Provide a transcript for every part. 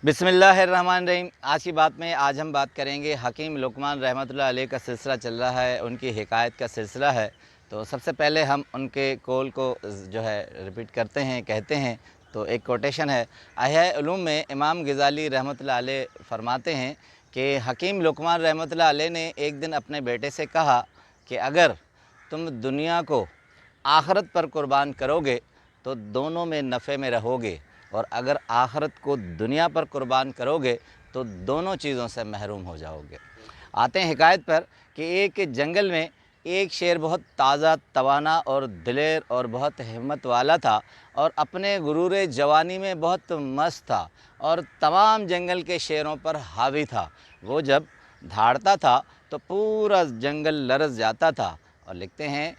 बिस्मिल्लाहिर्रहमानिर्रहीम। आज की बात में आज हम बात करेंगे हकीम लुक़मान रहमतुल्लाह अलैह का सिलसिला चल रहा है, उनकी हिकायत का सिलसिला है। तो सबसे पहले हम उनके कौल को जो है रिपीट करते हैं, कहते हैं। तो एक कोटेशन है, अहया उलूम में इमाम गज़ाली रहमतुल्लाह अलैह फरमाते हैं कि हकीम लुक़मान रहमतुल्लाह अलैह ने एक दिन अपने बेटे से कहा कि अगर तुम दुनिया को आखरत पर कुर्बान करोगे तो दोनों में नफ़े में रहोगे, और अगर आखरत को दुनिया पर कुर्बान करोगे तो दोनों चीज़ों से महरूम हो जाओगे। आते हैं हिकायत पर कि एक जंगल में एक शेर बहुत ताज़ा तवाना और दिलेर और बहुत हिम्मत वाला था, और अपने गुरूर जवानी में बहुत मस्त था और तमाम जंगल के शेरों पर हावी था। वो जब धाड़ता था तो पूरा जंगल लरज़ जाता था। और लिखते हैं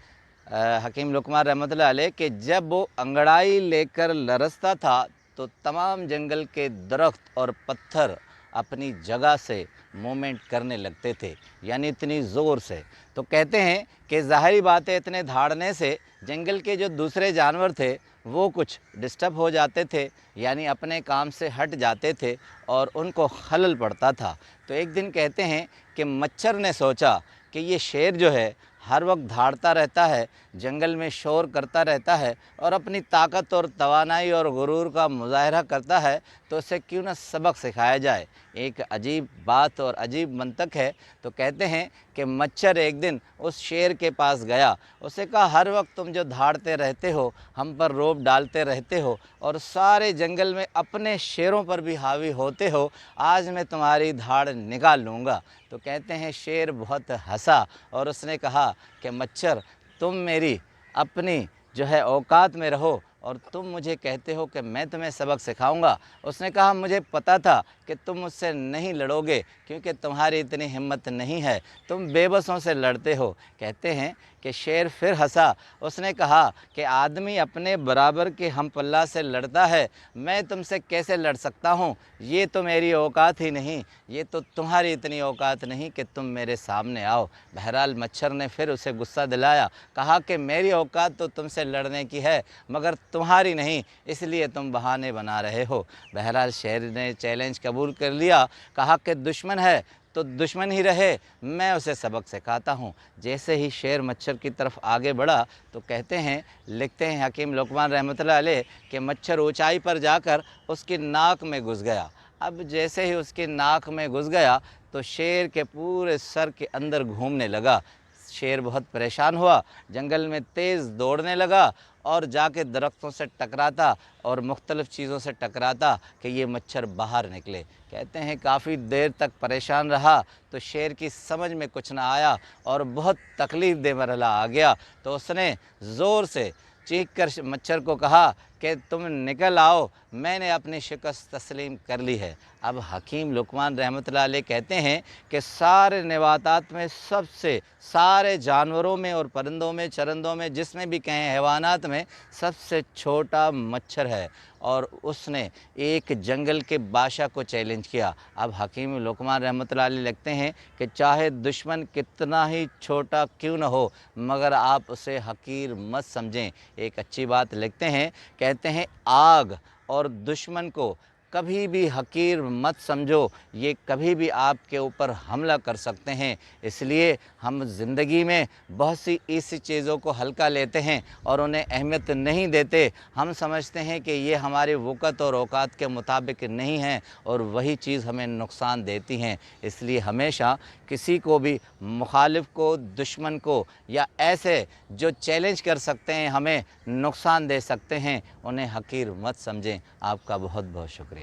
हकीम लुक़मान रहमतुल्लाह अलैह कि जब वो अंगड़ाई लेकर लरसता था तो तमाम जंगल के दरख्त और पत्थर अपनी जगह से मूवमेंट करने लगते थे, यानी इतनी ज़ोर से। तो कहते हैं कि ज़ाहिरी बात है, इतने धाड़ने से जंगल के जो दूसरे जानवर थे वो कुछ डिस्टर्ब हो जाते थे, यानी अपने काम से हट जाते थे और उनको खलल पड़ता था। तो एक दिन कहते हैं कि मच्छर ने सोचा कि ये शेर जो है हर वक्त धाड़ता रहता है, जंगल में शोर करता रहता है और अपनी ताकत और तवानाई और गुरूर का मुज़ाहरा करता है, तो उसे क्यों न सबक सिखाया जाए। एक अजीब बात और अजीब मंतक है। तो कहते हैं कि मच्छर एक दिन उस शेर के पास गया, उसे कहा हर वक्त तुम जो धाड़ते रहते हो, हम पर रौब डालते रहते हो और सारे जंगल में अपने शेरों पर भी हावी होते हो, आज मैं तुम्हारी धाड़ निकाल लूँगा। तो कहते हैं शेर बहुत हंसा और उसने कहा कि मच्छर, तुम मेरी अपनी जो है औकात में रहो और तुम मुझे कहते हो कि मैं तुम्हें सबक सिखाऊंगा। उसने कहा मुझे पता था कि तुम मुझसे नहीं लड़ोगे क्योंकि तुम्हारी इतनी हिम्मत नहीं है, तुम बेबसों से लड़ते हो। कहते हैं कि शेर फिर हंसा, उसने कहा कि आदमी अपने बराबर के हम पल्ला से लड़ता है, मैं तुमसे कैसे लड़ सकता हूँ, ये तो मेरी औकात ही नहीं, ये तो तुम्हारी इतनी औकात नहीं कि तुम मेरे सामने आओ। बहरहाल मच्छर ने फिर उसे गुस्सा दिलाया, कहा कि मेरी औकात तो तुमसे लड़ने की है मगर तुम्हारी नहीं, इसलिए तुम बहाने बना रहे हो। बहरहाल शेर ने चैलेंज कबूल कर लिया, कहा कि दुश्मन है तो दुश्मन ही रहे, मैं उसे सबक सिखाता हूँ। जैसे ही शेर मच्छर की तरफ आगे बढ़ा तो कहते हैं, लिखते हैं हकीम लुक़मान रहमतुल्लाह अलैह कि मच्छर ऊंचाई पर जाकर उसकी नाक में घुस गया। अब जैसे ही उसकी नाक में घुस गया तो शेर के पूरे सर के अंदर घूमने लगा। शेर बहुत परेशान हुआ, जंगल में तेज़ दौड़ने लगा और जाके दरख्तों से टकराता और मुख्तलिफ़ चीज़ों से टकराता कि ये मच्छर बाहर निकले। कहते हैं काफ़ी देर तक परेशान रहा तो शेर की समझ में कुछ ना आया और बहुत तकलीफ़ दे मरहला आ गया। तो उसने ज़ोर से चीख कर मच्छर को कहा कि तुम निकल आओ, मैंने अपनी शिकस्त तस्लीम कर ली है। अब हकीम लुक़मान रहमतुल्लाह अलैह कहते हैं कि सारे नबातात में सबसे, सारे जानवरों में और परिंदों में, चरंदों में, जिसमें भी कहें हैवानात में सबसे छोटा मच्छर है, और उसने एक जंगल के बादशाह को चैलेंज किया। अब हकीम लुक़मान रहमतुल्लाह अलैह लिखते हैं कि चाहे दुश्मन कितना ही छोटा क्यों न हो मगर आप उसे हकीर मत समझें। एक अच्छी बात लिखते हैं, कहते हैं आग और दुश्मन को कभी भी हकीर मत समझो, ये कभी भी आपके ऊपर हमला कर सकते हैं। इसलिए हम ज़िंदगी में बहुत सी ऐसी चीज़ों को हल्का लेते हैं और उन्हें अहमियत नहीं देते। हम समझते हैं कि ये हमारे वक़्त और औकात के मुताबिक नहीं हैं और वही चीज़ हमें नुकसान देती हैं। इसलिए हमेशा किसी को भी, मुखालिफ को, दुश्मन को या ऐसे जो चैलेंज कर सकते हैं, हमें नुकसान दे सकते हैं, उन्हें हकीर मत समझें। आपका बहुत बहुत शुक्रिया।